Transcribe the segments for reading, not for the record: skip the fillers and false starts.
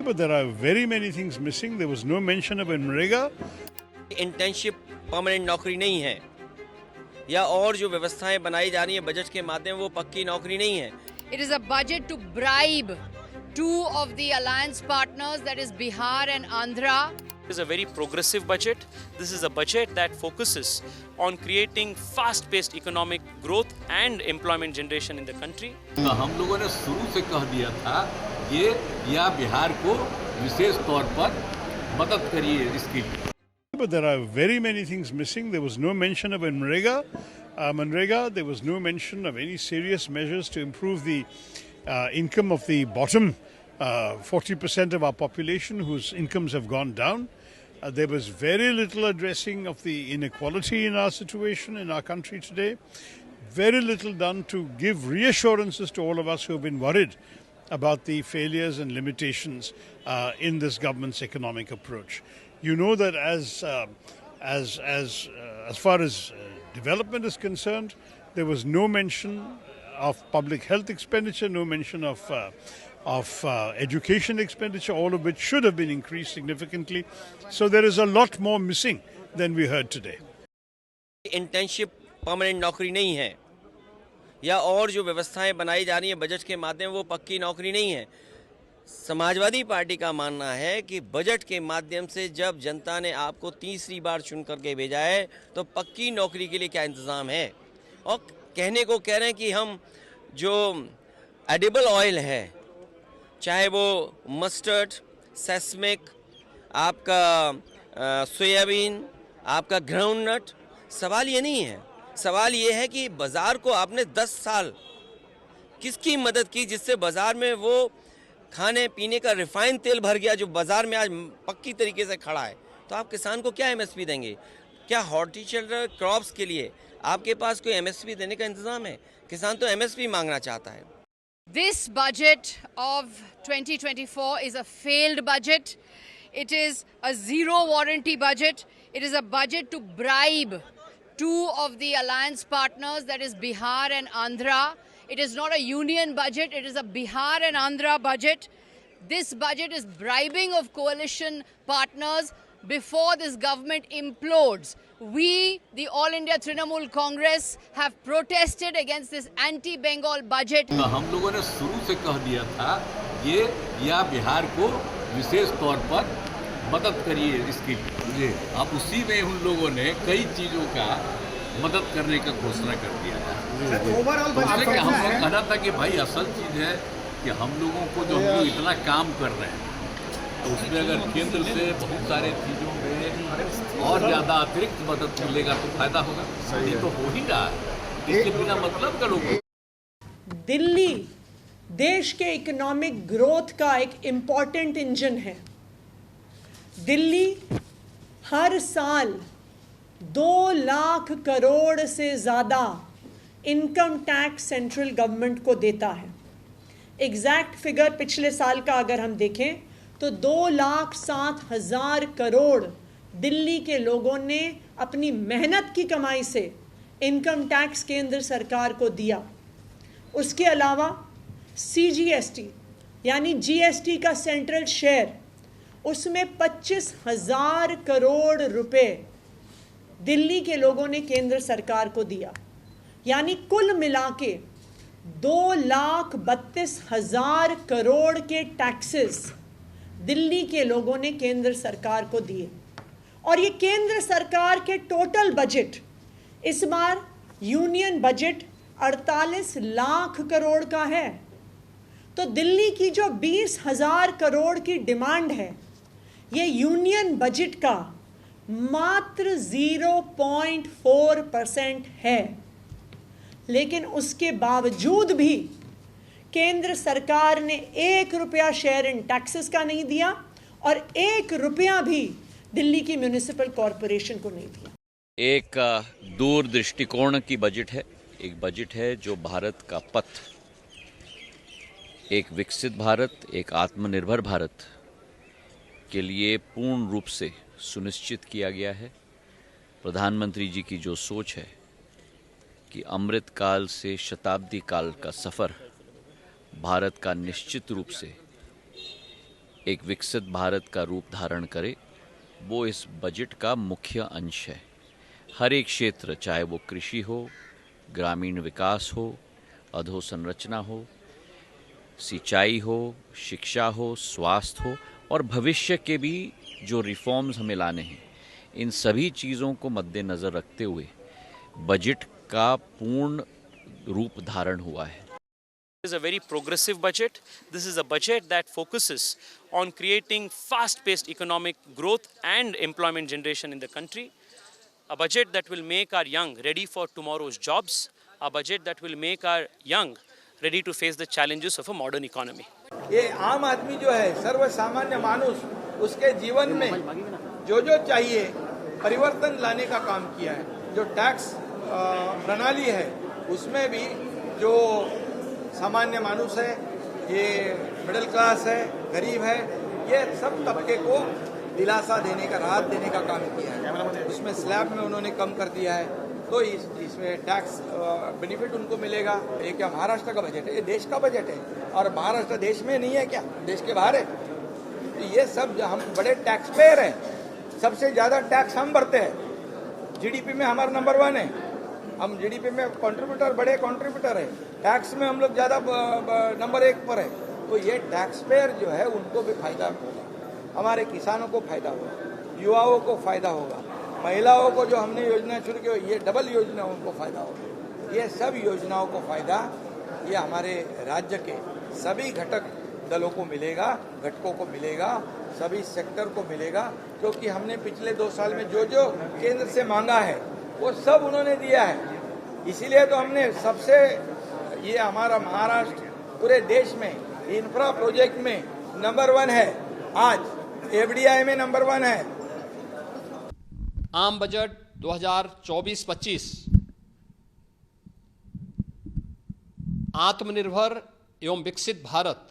But there are very many things missing. There was no mention of MNREGA. Internship permanent नौकरी नहीं है, या और जो व्यवस्थाएं बनाई जा रही हैं बजट के माध्यम वो पक्की नौकरी नहीं है. It is a budget to bribe two of the alliance partners, that is Bihar and Andhra. This is a very progressive budget. This is a budget that focuses on creating fast-paced economic growth and employment generation in the country. हम लोगों ने शुरू से कह दिया था ये या बिहार को विशेष तौर पर मदद करिए इसकी. But there are very many things missing. There was no mention of MNREGA. There was no mention of any serious measures to improve the income of the bottom 40% of our population whose incomes have gone down. There was very little addressing of the inequality in our situation in our country today. Very little done to give reassurances to all of us who have been worried about the failures and limitations in this government's economic approach. You know that as far as development is concerned, there was no mention of public health expenditure, no mention of education expenditure, all of which should have been increased significantly. So there is a lot more missing than we heard today. Internship permanent नौकरी नहीं है, या और जो व्यवस्थाएं बनाई जा रही हैं बजट के माध्यम वो पक्की नौकरी नहीं है. समाजवादी पार्टी का मानना है कि बजट के माध्यम से जब जनता ने आपको तीसरी बार चुन करके भेजा है तो पक्की नौकरी के लिए क्या इंतज़ाम है. और कहने को कह रहे हैं कि हम जो एडिबल ऑयल है, चाहे वो मस्टर्ड, सेसमिक, आपका सोयाबीन, आपका ग्राउंडनट, सवाल ये नहीं है. सवाल ये है कि बाज़ार को आपने 10 साल किसकी मदद की जिससे बाज़ार में वो खाने पीने का रिफाइंड तेल भर गया जो बाज़ार में आज पक्की तरीके से खड़ा है. तो आप किसान को क्या एमएसपी देंगे? क्या हॉर्टिकल्चर क्रॉप्स के लिए आपके पास कोई एमएसपी देने का इंतज़ाम है? किसान तो एमएसपी मांगना चाहता है. This budget of 2024 is a failed budget. It is a zero warranty budget. It is a budget to bribe two of the alliance partners, that is Bihar and Andhra. It is not a union budget, it is a Bihar and Andhra budget. This budget is bribing of coalition partners before this government implodes. We, the All India Trinamool Congress, have protested against this anti-Bengal budget. हम लोगों ने शुरू से कह दिया था ये या बिहार को विशेष तौर पर मदद करिए इसकी. अब उसी में उन लोगों ने कई चीज़ों का मदद करने का घोषणा कर दिया था. ओवरऑल हम लोग कहना था कि भाई असल चीज़ है कि हम लोगों को जो हम लोग इतना काम कर रहे हैं तो उसमें अगर केंद्र से बहुत सारे चीज़ों में और ज़्यादा अतिरिक्त मदद मिलेगा तो फायदा होगा. ये तो हो ही रहा है. इसके बिना मतलब करोगे. दिल्ली देश के इकोनॉमिक ग्रोथ का एक इम्पॉर्टेंट इंजन है. दिल्ली हर साल 2 लाख करोड़ से ज़्यादा इनकम टैक्स सेंट्रल गवर्नमेंट को देता है. एग्जैक्ट फिगर पिछले साल का अगर हम देखें तो 2,07,000 करोड़ दिल्ली के लोगों ने अपनी मेहनत की कमाई से इनकम टैक्स केंद्र सरकार को दिया. उसके अलावा CGST यानी GST का सेंट्रल शेयर, उसमें 25,000 करोड़ रुपए दिल्ली के लोगों ने केंद्र सरकार को दिया. यानी कुल मिला के 2,32,000 करोड़ के टैक्सेस दिल्ली के लोगों ने केंद्र सरकार को दिए. और ये केंद्र सरकार के टोटल बजट, इस बार यूनियन बजट 48 लाख करोड़ का है. तो दिल्ली की जो 20,000 करोड़ की डिमांड है, ये यूनियन बजट का मात्र 0.4% है. लेकिन उसके बावजूद भी केंद्र सरकार ने 1 रुपया शेयर इन टैक्सेस का नहीं दिया और 1 रुपया भी दिल्ली की म्युनिसिपल कॉरपोरेशन को नहीं दिया. एक दूर दृष्टिकोण की बजट है. एक बजट है जो भारत का पथ, एक विकसित भारत, एक आत्मनिर्भर भारत के लिए पूर्ण रूप से सुनिश्चित किया गया है. प्रधानमंत्री जी की जो सोच है कि अमृत काल से शताब्दी काल का सफ़र भारत का निश्चित रूप से एक विकसित भारत का रूप धारण करे, वो इस बजट का मुख्य अंश है। हर एक क्षेत्र, चाहे वो कृषि हो, ग्रामीण विकास हो, अधोसंरचना हो, सिंचाई हो, शिक्षा हो, स्वास्थ्य हो और भविष्य के भी जो रिफॉर्म्स हमें लाने हैं, इन सभी चीज़ों को मद्देनज़र रखते हुए बजट का पूर्ण रूप धारण हुआ है। This is a very progressive budget. This is a budget that focuses on creating fast-paced economic growth and employment generation in the country. A budget that will make our young ready for tomorrow's jobs. A budget that will make our young ready to face the challenges of a modern economy. ये आम आदमी जो है, सर्व सामान्य मानुष, उसके जीवन में जो चाहिए परिवर्तन लाने का काम किया है। जो टैक्स प्रणाली है उसमें भी जो सामान्य मानुष है, ये मिडिल क्लास है, गरीब है, ये सब तबके को दिलासा देने का, राहत देने का काम किया है। उसमें स्लैब में उन्होंने कम कर दिया है, तो इसमें टैक्स बेनिफिट उनको मिलेगा। ये क्या महाराष्ट्र का बजट है? ये देश का बजट है। और महाराष्ट्र देश में नहीं है क्या? देश के बाहर है। तो ये सब हम बड़े टैक्स पेयर हैं, सबसे ज़्यादा टैक्स हम भरते हैं। जीडीपी में हमारा नंबर 1 है, हम जीडीपी में कंट्रीब्यूटर, बड़े कंट्रीब्यूटर है। टैक्स में हम लोग ज़्यादा नंबर 1 पर है। तो ये टैक्स पेयर जो है उनको भी फायदा होगा, हमारे किसानों को फायदा होगा, युवाओं को फायदा होगा, महिलाओं को जो हमने योजना शुरू की, ये डबल योजना उनको फायदा होगा। ये सब योजनाओं को फायदा ये हमारे राज्य के सभी घटक दलों को मिलेगा, घटकों को मिलेगा, सभी सेक्टर को मिलेगा, क्योंकि हमने पिछले 2 साल में जो केंद्र से मांगा है वो सब उन्होंने दिया है। इसीलिए तो हमने सबसे, ये हमारा महाराष्ट्र पूरे देश में इंफ्रा प्रोजेक्ट में नंबर 1 है, आज एफडीआई में नंबर 1 है। आम बजट 2024-25 आत्मनिर्भर एवं विकसित भारत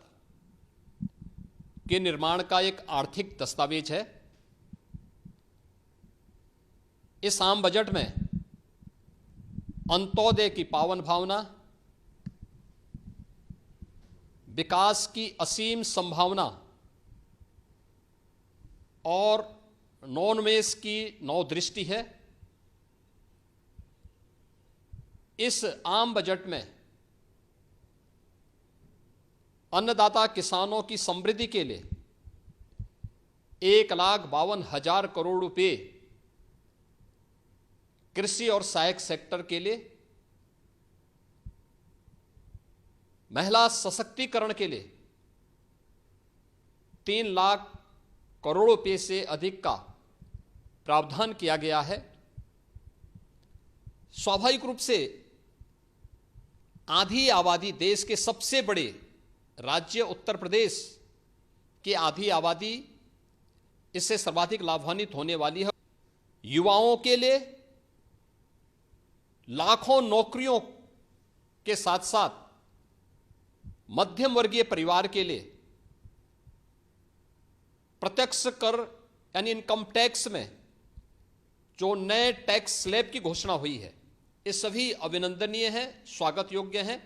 के निर्माण का एक आर्थिक दस्तावेज है। इस आम बजट में अंत्योदय की पावन भावना, विकास की असीम संभावना और नवोन्मेष की नवदृष्टि है। इस आम बजट में अन्नदाता किसानों की समृद्धि के लिए 1,52,000 करोड़ रुपए, कृषि और सहायक सेक्टर के लिए, महिला सशक्तिकरण के लिए 3 लाख करोड़ रुपए से अधिक का प्रावधान किया गया है। स्वाभाविक रूप से आधी आबादी, देश के सबसे बड़े राज्य उत्तर प्रदेश की आधी आबादी इससे सर्वाधिक लाभान्वित होने वाली है। युवाओं के लिए लाखों नौकरियों के साथ साथ मध्यम वर्गीय परिवार के लिए प्रत्यक्ष कर यानी इनकम टैक्स में जो नए टैक्स स्लैब की घोषणा हुई है, ये सभी अभिनंदनीय है, स्वागत योग्य हैं।